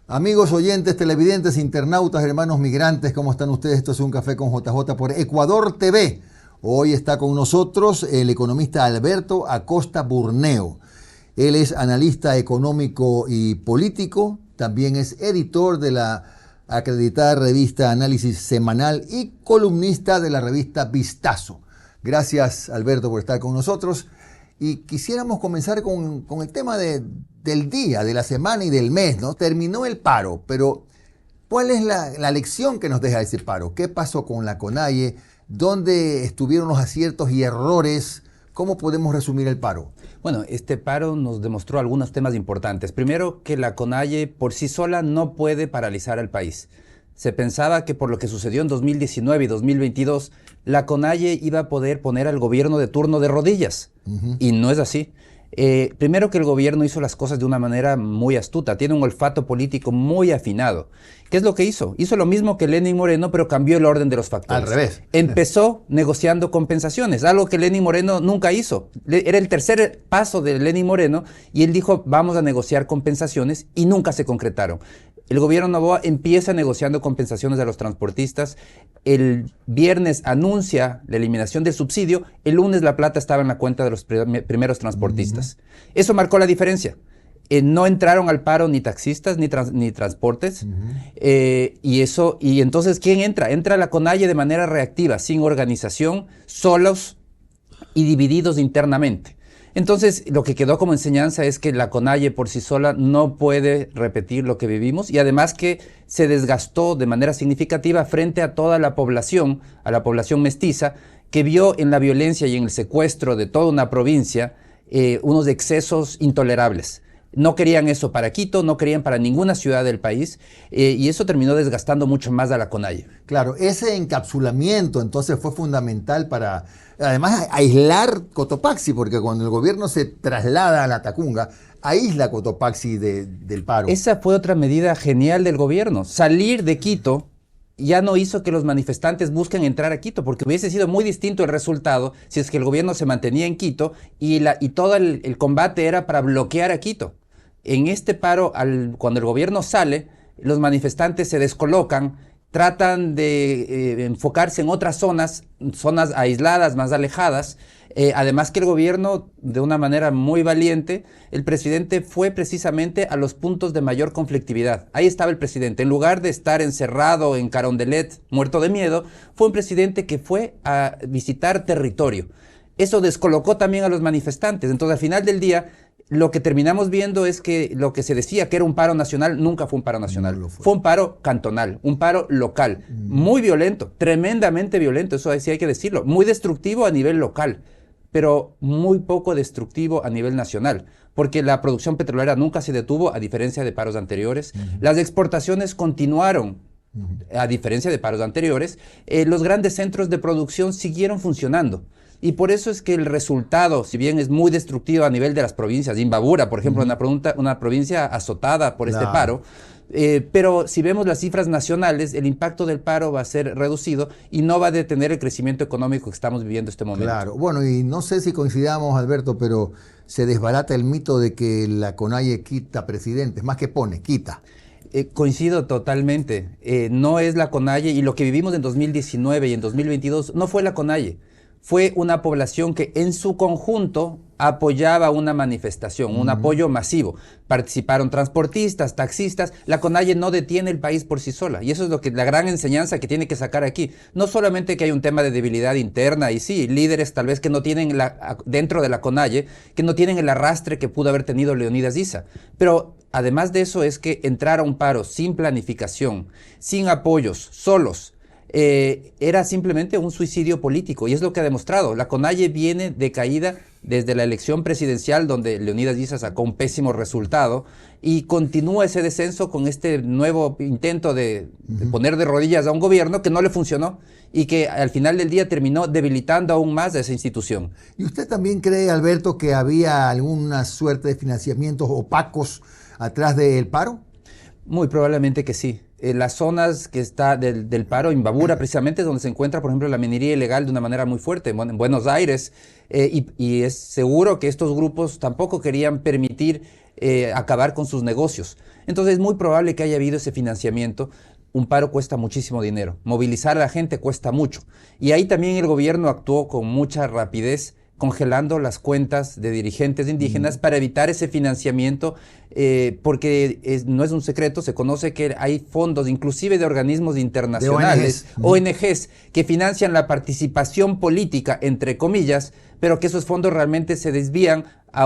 Amigos oyentes, televidentes, internautas, hermanos migrantes, ¿cómo están ustedes? Esto es Un Café con JJ por Ecuador TV. Hoy está con nosotros el economista Alberto Acosta Burneo. Él es analista económico y político, también es editor de la acreditada revista Análisis Semanal y columnista de la revista Vistazo. Gracias, Alberto, por estar con nosotros. Y quisiéramos comenzar con el tema del día, de la semana y del mes, ¿no? Terminó el paro, pero ¿cuál es la lección que nos deja ese paro? ¿Qué pasó con la CONAIE? ¿Dónde estuvieron los aciertos y errores? ¿Cómo podemos resumir el paro? Bueno, este paro nos demostró algunos temas importantes. Primero, que la CONAIE por sí sola no puede paralizar al país. Se pensaba que por lo que sucedió en 2019 y 2022, la CONAIE iba a poder poner al gobierno de turno de rodillas. Y no es así. Primero, que el gobierno hizo las cosas de una manera muy astuta, tiene un olfato político muy afinado. ¿Qué es lo que hizo? Hizo lo mismo que Lenín Moreno, pero cambió el orden de los factores. Al revés. Empezó negociando compensaciones, algo que Lenín Moreno nunca hizo. Era el tercer paso de Lenín Moreno y él dijo, vamos a negociar compensaciones, y nunca se concretaron. El gobierno Noboa empieza negociando compensaciones a los transportistas. El viernes anuncia la eliminación del subsidio. El lunes la plata estaba en la cuenta de los primeros transportistas. Eso marcó la diferencia. No entraron al paro ni taxistas ni transportes. Y entonces, ¿quién entra? Entra la CONAIE de manera reactiva, sin organización, solos y divididos internamente. Entonces, lo que quedó como enseñanza es que la CONAIE por sí sola no puede repetir lo que vivimos, y además que se desgastó de manera significativa frente a toda la población, a la población mestiza, que vio en la violencia y en el secuestro de toda una provincia unos excesos intolerables. No querían eso para Quito, no querían para ninguna ciudad del país, y eso terminó desgastando mucho más a la CONAIE. Claro, ese encapsulamiento entonces fue fundamental para, además, aislar Cotopaxi, porque cuando el gobierno se traslada a la Tacunga, aísla Cotopaxi del paro. Esa fue otra medida genial del gobierno. Salir de Quito ya no hizo que los manifestantes busquen entrar a Quito, porque hubiese sido muy distinto el resultado si es que el gobierno se mantenía en Quito y todo el combate era para bloquear a Quito. En este paro, cuando el gobierno sale, los manifestantes se descolocan, tratan de enfocarse en otras zonas aisladas, más alejadas. Además que el gobierno, de una manera muy valiente, el presidente fue precisamente a los puntos de mayor conflictividad. Ahí estaba el presidente. En lugar de estar encerrado en Carondelet, muerto de miedo, fue un presidente que fue a visitar territorio. Eso descolocó también a los manifestantes. Entonces, al final del día, lo que terminamos viendo es que lo que se decía que era un paro nacional, nunca fue un paro nacional. No fue un paro cantonal, un paro local, muy violento, tremendamente violento, eso sí hay que decirlo, muy destructivo a nivel local, pero muy poco destructivo a nivel nacional, porque la producción petrolera nunca se detuvo, a diferencia de paros anteriores. Las exportaciones continuaron, a diferencia de paros anteriores. Los grandes centros de producción siguieron funcionando. Y por eso es que el resultado, si bien es muy destructivo a nivel de las provincias, Imbabura, por ejemplo, una provincia azotada por este paro, pero si vemos las cifras nacionales, el impacto del paro va a ser reducido y no va a detener el crecimiento económico que estamos viviendo en este momento. Claro, bueno, y no sé si coincidamos, Alberto, pero se desbarata el mito de que la CONAIE quita presidentes, más que pone, quita. Coincido totalmente. No es la CONAIE, y lo que vivimos en 2019 y en 2022 no fue la CONAIE. Fue una población que en su conjunto apoyaba una manifestación, un apoyo masivo. Participaron transportistas, taxistas. La CONAIE no detiene el país por sí sola. Y eso es la gran enseñanza que tiene que sacar aquí. No solamente que hay un tema de debilidad interna, y sí, líderes tal vez que no tienen, dentro de la CONAIE, que no tienen el arrastre que pudo haber tenido Leonidas Issa. Pero además de eso es que entrar a un paro sin planificación, sin apoyos, solos, era simplemente un suicidio político, y es lo que ha demostrado. La CONAIE viene de caída desde la elección presidencial, donde Leonidas Issa sacó un pésimo resultado, y continúa ese descenso con este nuevo intento de poner de rodillas a un gobierno que no le funcionó y que al final del día terminó debilitando aún más a esa institución. ¿Y usted también cree, Alberto, que había alguna suerte de financiamientos opacos atrás del paro? Muy probablemente que sí. las zonas que está del paro, Imbabura precisamente, es donde se encuentra, por ejemplo, la minería ilegal de una manera muy fuerte, en Buenos Aires, y es seguro que estos grupos tampoco querían permitir acabar con sus negocios. Entonces es muy probable que haya habido ese financiamiento. Un paro cuesta muchísimo dinero, movilizar a la gente cuesta mucho. Y ahí también el gobierno actuó con mucha rapidez, congelando las cuentas de dirigentes indígenas para evitar ese financiamiento, porque no es un secreto, se conoce que hay fondos, inclusive de organismos internacionales, de ONGs, que financian la participación política, entre comillas, pero que esos fondos realmente se desvían a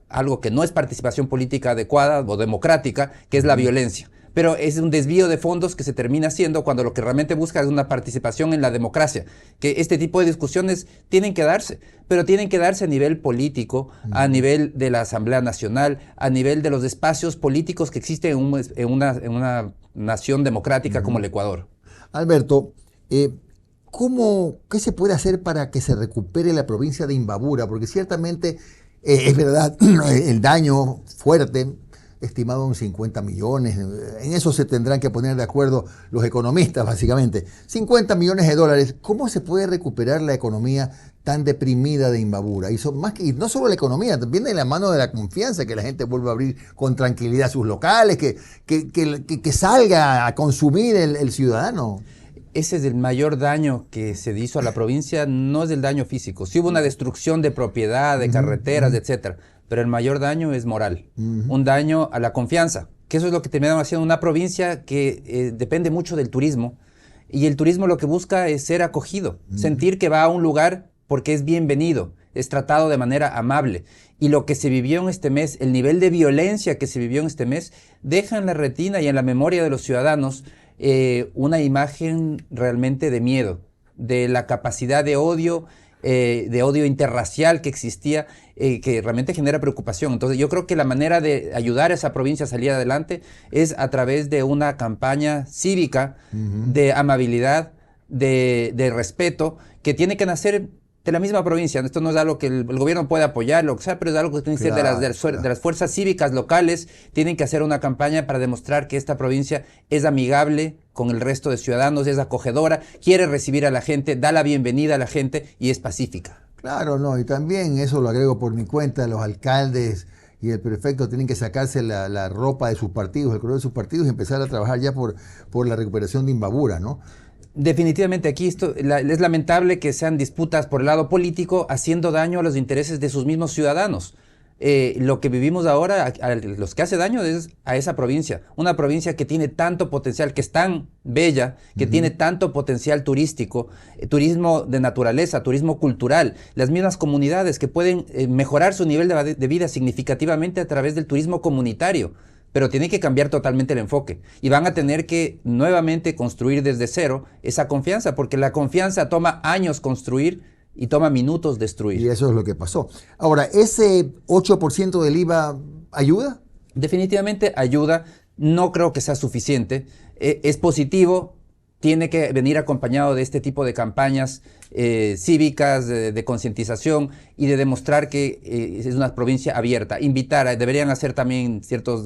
algo que no es participación política adecuada o democrática, que es la violencia. Pero es un desvío de fondos que se termina haciendo cuando lo que realmente busca es una participación en la democracia. Que este tipo de discusiones tienen que darse, pero tienen que darse a nivel político, a nivel de la Asamblea Nacional, a nivel de los espacios políticos que existen en una nación democrática como el Ecuador. Alberto, ¿qué se puede hacer para que se recupere la provincia de Imbabura? Porque ciertamente es verdad, el daño fuerte, estimado en 50 millones, en eso se tendrán que poner de acuerdo los economistas básicamente. 50 millones de dólares, ¿cómo se puede recuperar la economía tan deprimida de Imbabura? Y no solo la economía, también de la mano de la confianza, que la gente vuelva a abrir con tranquilidad sus locales, que salga a consumir el ciudadano. Ese es el mayor daño que se hizo a la provincia, no es el daño físico. Sí hubo una destrucción de propiedad, de carreteras, etcétera, pero el mayor daño es moral, un daño a la confianza, que eso es lo que terminaron haciendo una provincia que depende mucho del turismo, y el turismo lo que busca es ser acogido, sentir que va a un lugar porque es bienvenido, es tratado de manera amable. Y lo que se vivió en este mes, el nivel de violencia que se vivió en este mes, deja en la retina y en la memoria de los ciudadanos una imagen realmente de miedo, de la capacidad de odio interracial que existía, que realmente genera preocupación. Entonces yo creo que la manera de ayudar a esa provincia a salir adelante es a través de una campaña cívica de amabilidad, de respeto, que tiene que nacer de la misma provincia. Esto no es algo que el gobierno puede apoyar, lo que sea, pero es algo que tiene que ser de las fuerzas cívicas locales. Tienen que hacer una campaña para demostrar que esta provincia es amigable con el resto de ciudadanos, es acogedora, quiere recibir a la gente, da la bienvenida a la gente y es pacífica. Claro, no, y también eso lo agrego por mi cuenta, los alcaldes y el prefecto tienen que sacarse la ropa de sus partidos, el color de sus partidos y empezar a trabajar ya por la recuperación de Imbabura, ¿no? Definitivamente aquí es lamentable que sean disputas por el lado político haciendo daño a los intereses de sus mismos ciudadanos. Lo que vivimos ahora, a los que hace daño es a esa provincia, una provincia que tiene tanto potencial, que es tan bella, que tiene tanto potencial turístico, turismo de naturaleza, turismo cultural, las mismas comunidades que pueden mejorar su nivel de vida significativamente a través del turismo comunitario. Pero tiene que cambiar totalmente el enfoque y van a tener que nuevamente construir desde cero esa confianza, porque la confianza toma años construir y toma minutos destruir. Y eso es lo que pasó. Ahora, ¿ese 8% del IVA ayuda? Definitivamente ayuda, no creo que sea suficiente, es positivo, tiene que venir acompañado de este tipo de campañas cívicas, de concientización y de demostrar que es una provincia abierta. Deberían hacer también ciertos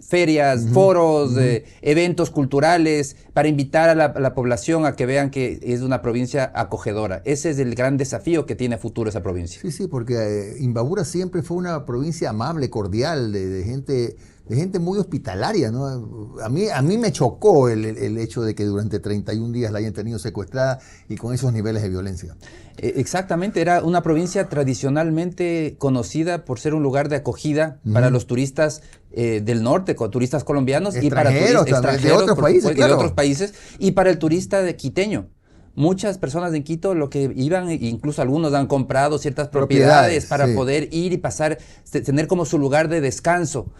ferias, foros, eventos culturales para invitar a la población a que vean que es una provincia acogedora. Ese es el gran desafío que tiene a futuro esa provincia. Sí, sí, porque Imbabura siempre fue una provincia amable, cordial, de gente muy hospitalaria, ¿no? A mí me chocó el hecho de que durante 31 días la hayan tenido secuestrada y con esos niveles de violencia. Exactamente, era una provincia tradicionalmente conocida por ser un lugar de acogida para los turistas del norte, turistas colombianos y para turistas extranjeros de otros países y para el turista quiteño. Muchas personas en Quito lo que iban, incluso algunos han comprado ciertas propiedades para poder ir y pasar, tener como su lugar de descanso.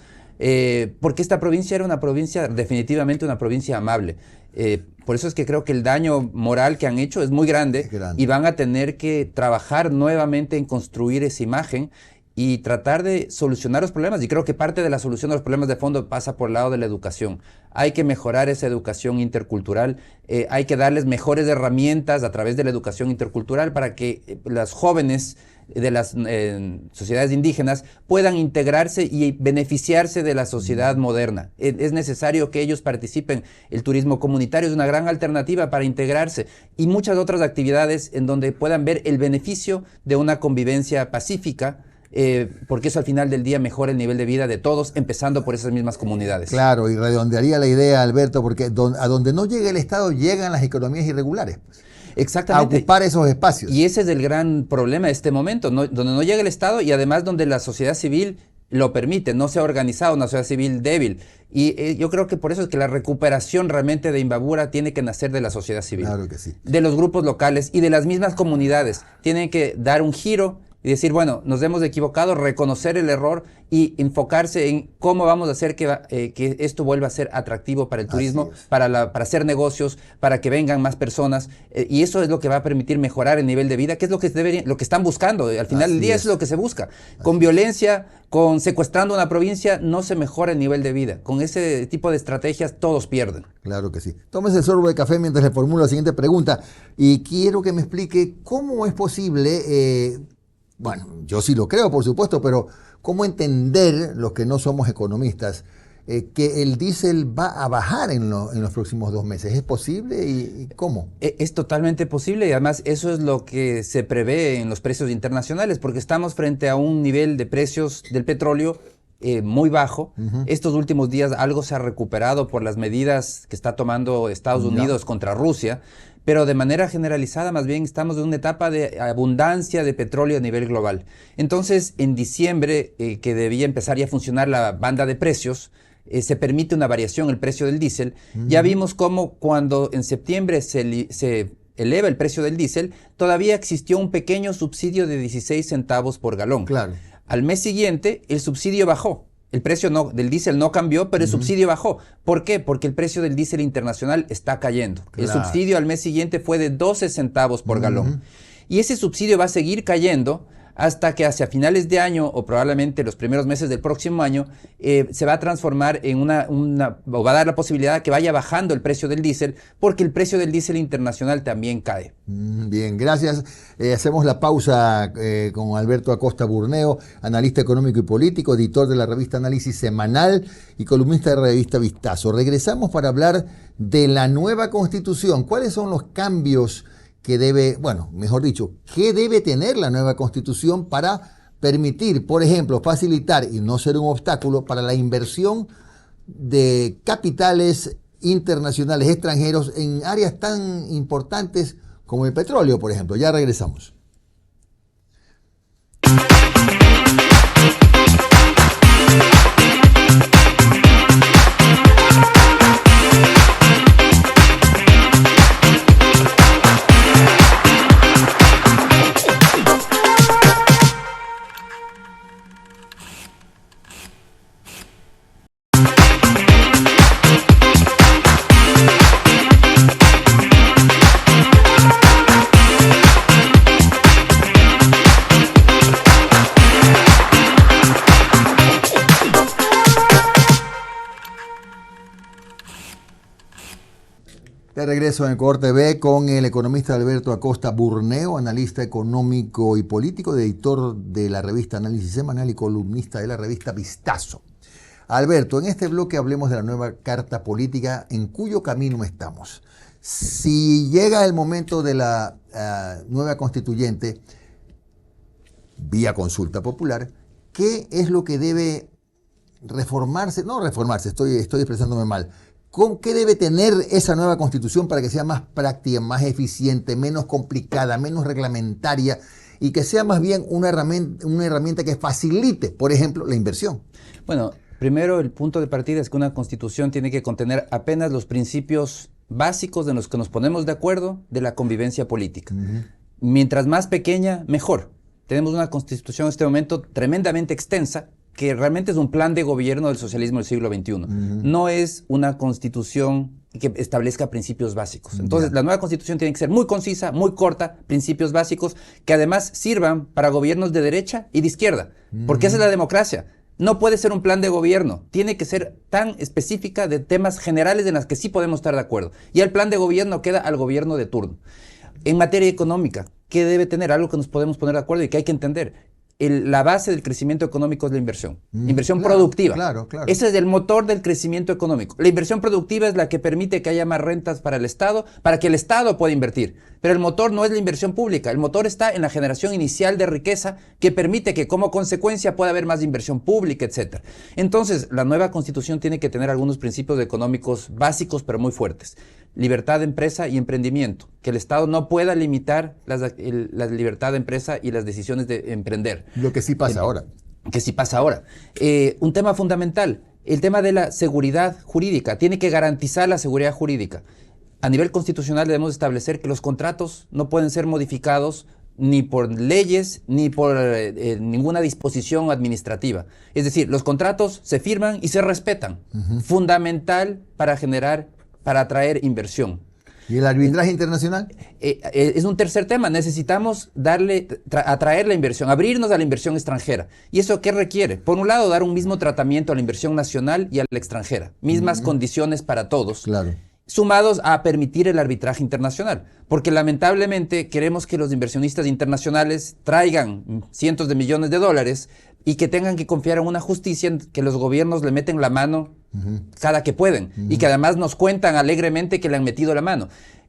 Porque esta provincia era una provincia, definitivamente una provincia amable. Por eso es que creo que el daño moral que han hecho es muy grande y van a tener que trabajar nuevamente en construir esa imagen y tratar de solucionar los problemas. Y creo que parte de la solución de los problemas de fondo pasa por el lado de la educación. Hay que mejorar esa educación intercultural, hay que darles mejores herramientas a través de la educación intercultural para que los jóvenes de las sociedades indígenas puedan integrarse y beneficiarse de la sociedad moderna. Es necesario que ellos participen. El turismo comunitario es una gran alternativa para integrarse y muchas otras actividades en donde puedan ver el beneficio de una convivencia pacífica, porque eso al final del día mejora el nivel de vida de todos, empezando por esas mismas comunidades. Claro, y redondearía la idea, Alberto, porque a donde no llega el Estado llegan las economías irregulares. Exactamente. A ocupar esos espacios. Y ese es el gran problema de este momento, donde no llega el Estado y además donde la sociedad civil lo permite, no se ha organizado, una sociedad civil débil. Y yo creo que por eso es que la recuperación realmente de Imbabura tiene que nacer de la sociedad civil. Claro que sí. De los grupos locales y de las mismas comunidades. Tienen que dar un giro y decir, bueno, nos hemos equivocado, reconocer el error y enfocarse en cómo vamos a hacer que esto vuelva a ser atractivo para el turismo, para hacer negocios, para que vengan más personas. Y eso es lo que va a permitir mejorar el nivel de vida, que es lo que están buscando. Al final del día es lo que se busca. Con violencia, con secuestrando una provincia, no se mejora el nivel de vida. Con ese tipo de estrategias todos pierden. Claro que sí. Tómese el sorbo de café mientras le formulo la siguiente pregunta. Y quiero que me explique cómo es posible... bueno, yo sí lo creo, por supuesto, pero ¿cómo entender, los que no somos economistas, que el diésel va a bajar en los próximos 2 meses? ¿Es posible y cómo? Es totalmente posible y además eso es lo que se prevé en los precios internacionales, porque estamos frente a un nivel de precios del petróleo muy bajo. Estos últimos días algo se ha recuperado por las medidas que está tomando Estados Unidos contra Rusia, pero de manera generalizada más bien estamos en una etapa de abundancia de petróleo a nivel global. Entonces, en diciembre, que debía empezar ya a funcionar la banda de precios, se permite una variación en el precio del diésel. Ya vimos cómo cuando en septiembre se eleva el precio del diésel, todavía existió un pequeño subsidio de 16 centavos por galón. Claro. Al mes siguiente, el subsidio bajó. El precio del diésel no cambió, pero el subsidio bajó. ¿Por qué? Porque el precio del diésel internacional está cayendo. Claro. El subsidio al mes siguiente fue de 12 centavos por galón. Y ese subsidio va a seguir cayendo hasta que hacia finales de año o probablemente los primeros meses del próximo año se va a transformar en o va a dar la posibilidad de que vaya bajando el precio del diésel, porque el precio del diésel internacional también cae. Bien, gracias. Hacemos la pausa con Alberto Acosta Burneo, analista económico y político, editor de la revista Análisis Semanal y columnista de la revista Vistazo. Regresamos para hablar de la nueva Constitución. ¿Cuáles son los cambios que debe, mejor dicho, qué debe tener la nueva Constitución para permitir, por ejemplo, facilitar y no ser un obstáculo para la inversión de capitales internacionales extranjeros en áreas tan importantes como el petróleo, por ejemplo? Ya regresamos. De regreso en Ecuador TV con el economista Alberto Acosta Burneo, analista económico y político, editor de la revista Análisis Semanal y columnista de la revista Vistazo. Alberto, en este bloque hablemos de la nueva Carta Política, en cuyo camino estamos. Si llega el momento de la nueva constituyente, vía consulta popular, ¿qué es lo que debe reformarse? No reformarse, estoy expresándome mal. ¿Qué debe tener esa nueva Constitución para que sea más práctica, más eficiente, menos complicada, menos reglamentaria y que sea más bien una herramienta que facilite, por ejemplo, la inversión? Bueno, primero el punto de partida es que una Constitución tiene que contener apenas los principios básicos de los que nos ponemos de acuerdo de la convivencia política. Mientras más pequeña, mejor. Tenemos una Constitución en este momento tremendamente extensa, que realmente es un plan de gobierno del socialismo del siglo XXI. No es una Constitución que establezca principios básicos. Entonces, la nueva Constitución tiene que ser muy concisa, muy corta, principios básicos, que además sirvan para gobiernos de derecha y de izquierda, porque esa es la democracia. No puede ser un plan de gobierno, tiene que ser tan específica de temas generales en las que sí podemos estar de acuerdo. Y el plan de gobierno queda al gobierno de turno. En materia económica, ¿qué debe tener? Algo que nos podemos poner de acuerdo y que hay que entender. La base del crecimiento económico es la inversión. Inversión claro, productiva. claro, claro. Ese es el motor del crecimiento económico. La inversión productiva es la que permite que haya más rentas para el Estado, para que el Estado pueda invertir. Pero el motor no es la inversión pública. El motor está en la generación inicial de riqueza que permite que como consecuencia pueda haber más inversión pública, etc. Entonces, la nueva Constitución tiene que tener algunos principios económicos básicos, pero muy fuertes. Libertad de empresa y emprendimiento. Que el Estado no pueda limitar la libertad de empresa y las decisiones de emprender. Lo que sí pasa ahora. Que sí pasa ahora. Un tema fundamental, el tema de la seguridad jurídica. Tiene que garantizar la seguridad jurídica. A nivel constitucional debemos establecer que los contratos no pueden ser modificados ni por leyes ni por ninguna disposición administrativa. Es decir, los contratos se firman y se respetan. Fundamental para atraer inversión. ¿Y el arbitraje internacional? Es un tercer tema. Necesitamos atraer la inversión, abrirnos a la inversión extranjera. ¿Y eso qué requiere? Por un lado, dar un mismo tratamiento a la inversión nacional y a la extranjera. Mismas condiciones para todos. Claro. Sumados a permitir el arbitraje internacional. Porque lamentablemente queremos que los inversionistas internacionales traigan cientos de millones de dólares y que tengan que confiar en una justicia en que los gobiernos le meten la mano cada que pueden y que además nos cuentan alegremente que le han metido la mano.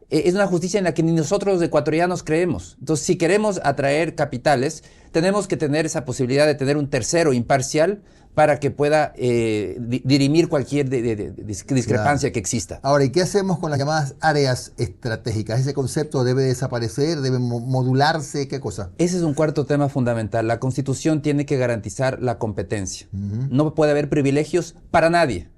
Es una justicia en la que ni nosotros los ecuatorianos creemos. Entonces, si queremos atraer capitales, tenemos que tener esa posibilidad de tener un tercero imparcial para que pueda dirimir cualquier discrepancia que exista. Ahora, ¿y qué hacemos con las llamadas áreas estratégicas? ¿Ese concepto debe desaparecer? ¿Debe modularse? ¿Qué cosa? Ese es un cuarto tema fundamental. La Constitución tiene que garantizar la competencia. No puede haber privilegios para nadie.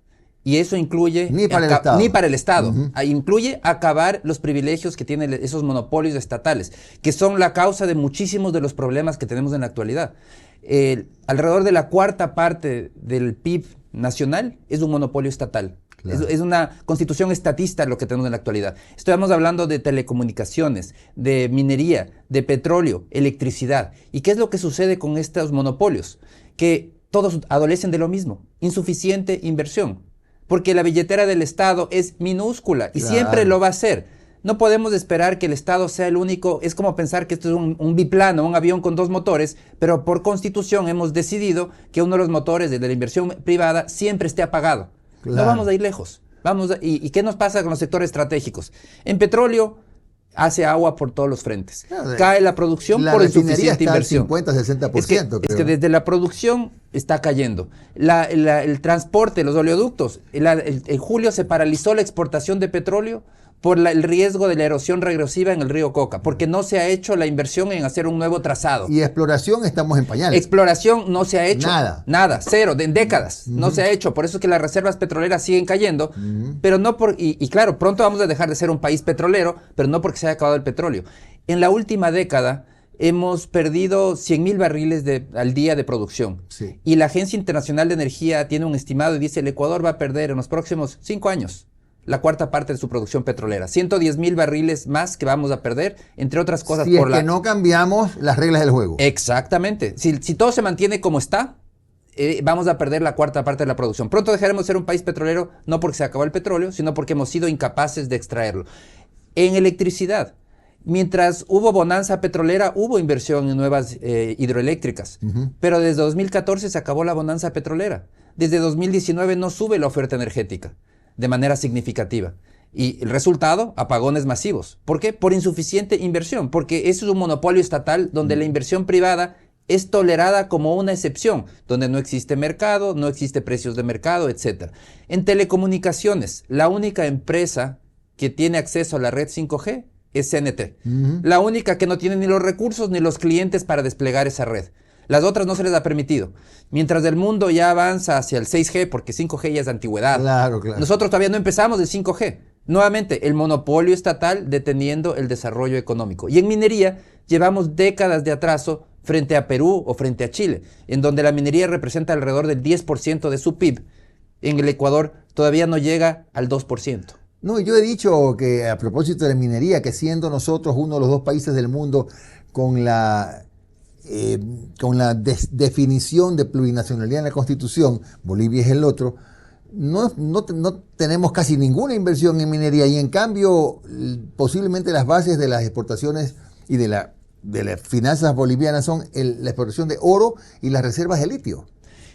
Y eso incluye... Ni para el Estado. Ni para el Estado. Incluye acabar los privilegios que tienen esos monopolios estatales, que son la causa de muchísimos de los problemas que tenemos en la actualidad. Alrededor de la cuarta parte del PIB nacional es un monopolio estatal. Claro. Es una constitución estatista lo que tenemos en la actualidad. Estamos hablando de telecomunicaciones, de minería, de petróleo, electricidad. ¿Y qué es lo que sucede con estos monopolios? Que todos adolecen de lo mismo, insuficiente inversión. Porque la billetera del Estado es minúscula y claro, siempre lo va a ser. No podemos esperar que el Estado sea el único. Es como pensar que esto es un biplano, un avión con dos motores, pero por constitución hemos decidido que uno de los motores de la inversión privada siempre esté apagado. Claro. No vamos a ir lejos. ¿Y qué nos pasa con los sectores estratégicos? En petróleo hace agua por todos los frentes. Claro, cae la producción por insuficiente inversión. 50-60%. Es que desde la producción está cayendo. El transporte, los oleoductos. En julio se paralizó la exportación de petróleo por el riesgo de la erosión regresiva en el río Coca, porque no se ha hecho la inversión en hacer un nuevo trazado. Y exploración estamos en pañales. Exploración no se ha hecho. Nada, cero, en décadas. No se ha hecho, por eso es que las reservas petroleras siguen cayendo, pero no y claro, pronto vamos a dejar de ser un país petrolero, pero no porque se haya acabado el petróleo. En la última década hemos perdido 100,000 barriles al día de producción. Sí. Y la Agencia Internacional de Energía tiene un estimado y dice el Ecuador va a perder en los próximos 5 años la cuarta parte de su producción petrolera. 110,000 barriles más que vamos a perder, entre otras cosas. Si es que no cambiamos las reglas del juego. Exactamente. Si todo se mantiene como está, vamos a perder la cuarta parte de la producción. Pronto dejaremos de ser un país petrolero, no porque se acabó el petróleo, sino porque hemos sido incapaces de extraerlo. En electricidad, mientras hubo bonanza petrolera, hubo inversión en nuevas hidroeléctricas. Pero desde 2014 se acabó la bonanza petrolera. Desde 2019 no sube la oferta energética de manera significativa. Y el resultado, apagones masivos. ¿Por qué? Por insuficiente inversión, porque eso es un monopolio estatal donde la inversión privada es tolerada como una excepción, donde no existe mercado, no existe precios de mercado, etc. En telecomunicaciones, la única empresa que tiene acceso a la red 5G es CNT. La única que no tiene ni los recursos ni los clientes para desplegar esa red. Las otras no se les ha permitido. Mientras el mundo ya avanza hacia el 6G, porque 5G ya es de antigüedad. Claro. Nosotros todavía no empezamos el 5G. Nuevamente, el monopolio estatal deteniendo el desarrollo económico. Y en minería llevamos décadas de atraso frente a Perú o frente a Chile, en donde la minería representa alrededor del 10% de su PIB. En el Ecuador todavía no llega al 2%. No, yo he dicho que a propósito de la minería, que siendo nosotros uno de los dos países del mundo con la definición de plurinacionalidad en la Constitución, Bolivia es el otro, no tenemos casi ninguna inversión en minería y en cambio posiblemente las bases de las exportaciones y de la de las finanzas bolivianas son la explotación de oro y las reservas de litio.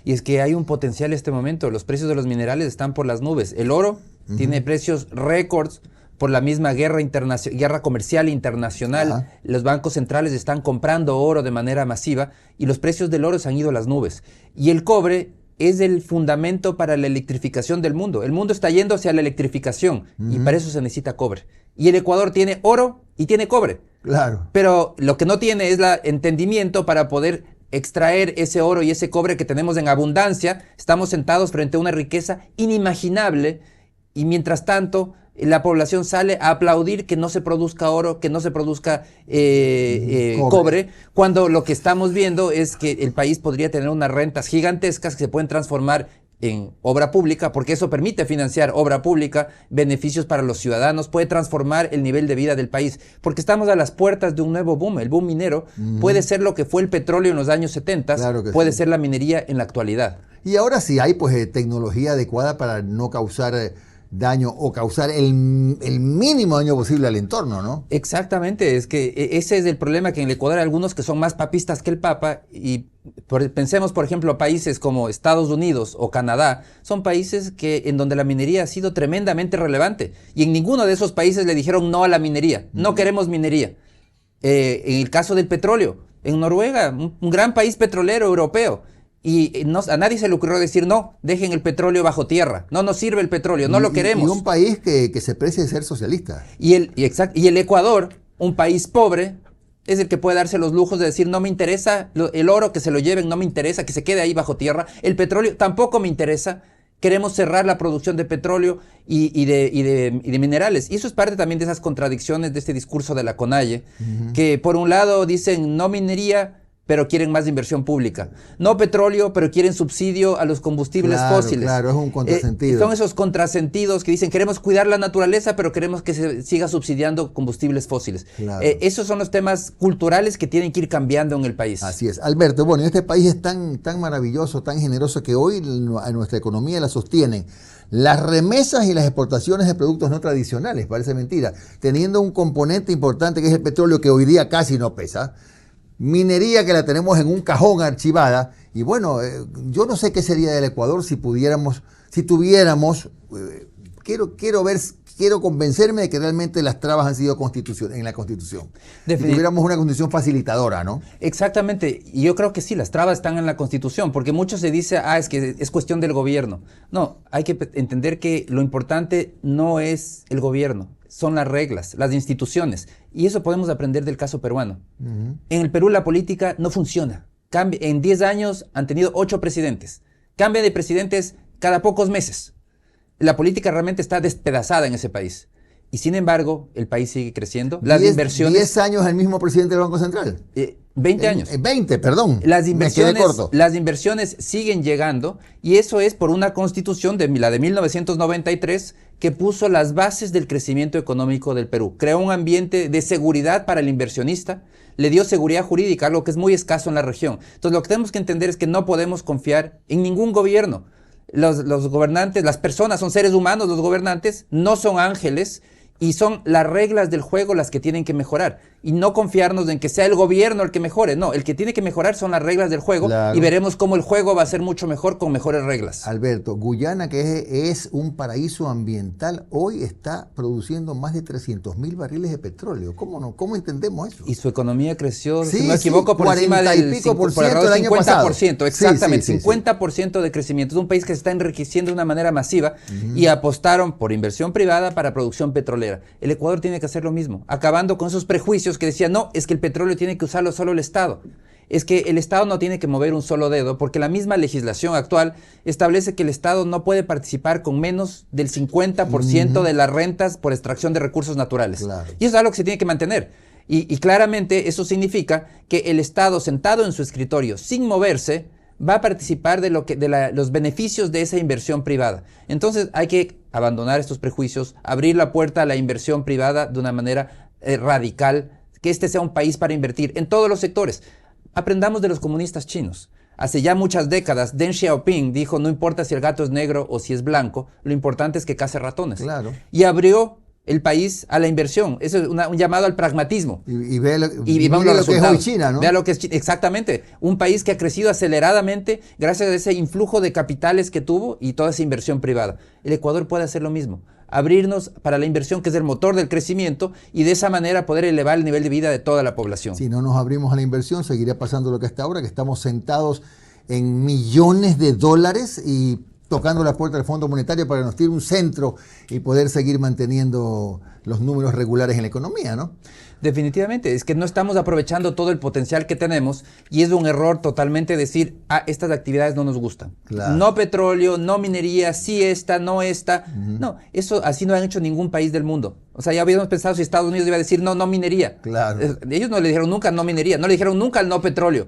Y es que hay un potencial en este momento. Los precios de los minerales están por las nubes. El oro tiene precios récords por la misma guerra comercial internacional. Ajá. Los bancos centrales están comprando oro de manera masiva y los precios del oro se han ido a las nubes. Y el cobre es el fundamento para la electrificación del mundo. El mundo está yendo hacia la electrificación y para eso se necesita cobre. Y el Ecuador tiene oro y tiene cobre. Claro. Pero lo que no tiene es el entendimiento para poder extraer ese oro y ese cobre que tenemos en abundancia. Estamos sentados frente a una riqueza inimaginable y mientras tanto la población sale a aplaudir que no se produzca oro, que no se produzca cobre, cuando lo que estamos viendo es que el país podría tener unas rentas gigantescas que se pueden transformar en obra pública, porque eso permite financiar obra pública, beneficios para los ciudadanos, puede transformar el nivel de vida del país, porque estamos a las puertas de un nuevo boom. El boom minero puede ser lo que fue el petróleo en los años 70, Claro que puede sí. ser la minería en la actualidad. Y ahora sí hay pues tecnología adecuada para no causar daño o causar el mínimo daño posible al entorno, ¿no? Exactamente, es que ese es el problema, que en el Ecuador hay algunos que son más papistas que el Papa y pensemos, por ejemplo, países como Estados Unidos o Canadá, son países en donde la minería ha sido tremendamente relevante y en ninguno de esos países le dijeron no a la minería, no queremos minería. En el caso del petróleo, en Noruega, un gran país petrolero europeo, y a nadie se le ocurrió decir no, dejen el petróleo bajo tierra, no nos sirve el petróleo, no lo queremos. Y un país que se precie de ser socialista. Y el Ecuador, un país pobre, es el que puede darse los lujos de decir no me interesa el oro, que se lo lleven, no me interesa que se quede ahí bajo tierra, el petróleo tampoco me interesa, queremos cerrar la producción de petróleo y de minerales. Y eso es parte también de esas contradicciones de este discurso de la CONAIE, que por un lado dicen no minería, pero quieren más inversión pública. No petróleo, pero quieren subsidio a los combustibles fósiles. Claro, es un contrasentido. Son esos contrasentidos que dicen queremos cuidar la naturaleza, pero queremos que se siga subsidiando combustibles fósiles. Claro. Esos son los temas culturales que tienen que ir cambiando en el país. Así es. Alberto, bueno, este país es tan maravilloso, tan generoso, que hoy a nuestra economía la sostienen las remesas y las exportaciones de productos no tradicionales, parece mentira, teniendo un componente importante que es el petróleo, que hoy día casi no pesa. Minería que la tenemos en un cajón archivada, y bueno, yo no sé qué sería del Ecuador si tuviéramos, quiero convencerme de que realmente las trabas han sido en la Constitución. Si tuviéramos una Constitución facilitadora, ¿no? Exactamente, y yo creo que sí, las trabas están en la Constitución, porque mucho se dice, es que es cuestión del gobierno. No, hay que entender que lo importante no es el gobierno, son las reglas, las instituciones. Y eso podemos aprender del caso peruano. En el Perú la política no funciona. En 10 años han tenido 8 presidentes. Cambia de presidentes cada pocos meses. La política realmente está despedazada en ese país. Y sin embargo, el país sigue creciendo. Las inversiones... 10 años el mismo presidente del Banco Central. 20 años. 20, perdón. Las me quedé corto. Las inversiones siguen llegando, y eso es por una constitución, la de 1993, que puso las bases del crecimiento económico del Perú. Creó un ambiente de seguridad para el inversionista, le dio seguridad jurídica, algo que es muy escaso en la región. Entonces lo que tenemos que entender es que no podemos confiar en ningún gobierno. Los gobernantes, las personas son seres humanos, los gobernantes no son ángeles, y son las reglas del juego las que tienen que mejorar, y no confiarnos en que sea el gobierno el que mejore. No, el que tiene que mejorar son las reglas del juego, claro. Y veremos cómo el juego va a ser mucho mejor con mejores reglas. Alberto, Guyana, que es un paraíso ambiental, hoy está produciendo más de 300.000 barriles de petróleo. ¿Cómo entendemos eso? Y su economía creció, sí, si no me equivoco, por encima del 50%, exactamente, 50% de crecimiento. Es un país que se está enriqueciendo de una manera masiva, y apostaron por inversión privada para producción petrolera. El Ecuador tiene que hacer lo mismo, acabando con esos prejuicios que decían, no, es que el petróleo tiene que usarlo solo el Estado. Es que el Estado no tiene que mover un solo dedo, porque la misma legislación actual establece que el Estado no puede participar con menos del 50% de las rentas por extracción de recursos naturales. Claro. Y eso es algo que se tiene que mantener. Y claramente eso significa que el Estado, sentado en su escritorio sin moverse, va a participar de los beneficios de esa inversión privada. Entonces hay que abandonar estos prejuicios, abrir la puerta a la inversión privada de una manera radical, que este sea un país para invertir en todos los sectores. Aprendamos de los comunistas chinos. Hace ya muchas décadas, Deng Xiaoping dijo, no importa si el gato es negro o si es blanco, lo importante es que case ratones. Claro. Y abrió el país a la inversión. Eso es un llamado al pragmatismo. Y ve lo, Y vamos mire los lo que es hoy resultados. China, ¿no? Vea lo que es exactamente. Un país que ha crecido aceleradamente gracias a ese influjo de capitales que tuvo y toda esa inversión privada. El Ecuador puede hacer lo mismo. Abrirnos para la inversión, que es el motor del crecimiento, y de esa manera poder elevar el nivel de vida de toda la población. Si no nos abrimos a la inversión, seguirá pasando lo que hasta ahora, que estamos sentados en millones de dólares y tocando la puerta del Fondo Monetario para que nos tire un centro y poder seguir manteniendo los números regulares en la economía, ¿no? Definitivamente, es que no estamos aprovechando todo el potencial que tenemos y es un error totalmente decir, estas actividades no nos gustan. Claro. No petróleo, no minería, sí esta, no esta. No, eso así no han hecho ningún país del mundo. O sea, ya habíamos pensado si Estados Unidos iba a decir no minería. Claro. Ellos no le dijeron nunca no minería, no le dijeron nunca al no petróleo.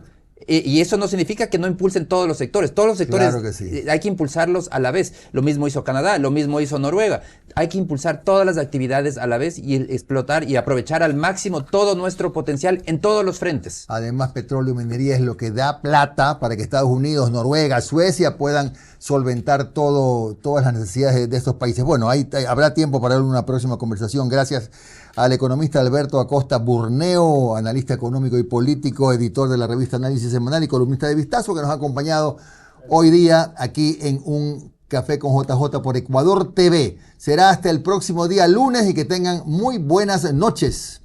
Y eso no significa que no impulsen todos los sectores. Todos los sectores Claro que sí. Hay que impulsarlos a la vez. Lo mismo hizo Canadá, lo mismo hizo Noruega. Hay que impulsar todas las actividades a la vez y explotar y aprovechar al máximo todo nuestro potencial en todos los frentes. Además, petróleo y minería es lo que da plata para que Estados Unidos, Noruega, Suecia puedan solventar todas las necesidades de estos países. Bueno, habrá tiempo para una próxima conversación. Gracias al economista Alberto Acosta Burneo, analista económico y político, editor de la revista Análisis Semanal y columnista de Vistazo, que nos ha acompañado hoy día aquí en un Café con JJ por Ecuador TV. Será hasta el próximo día lunes y que tengan muy buenas noches.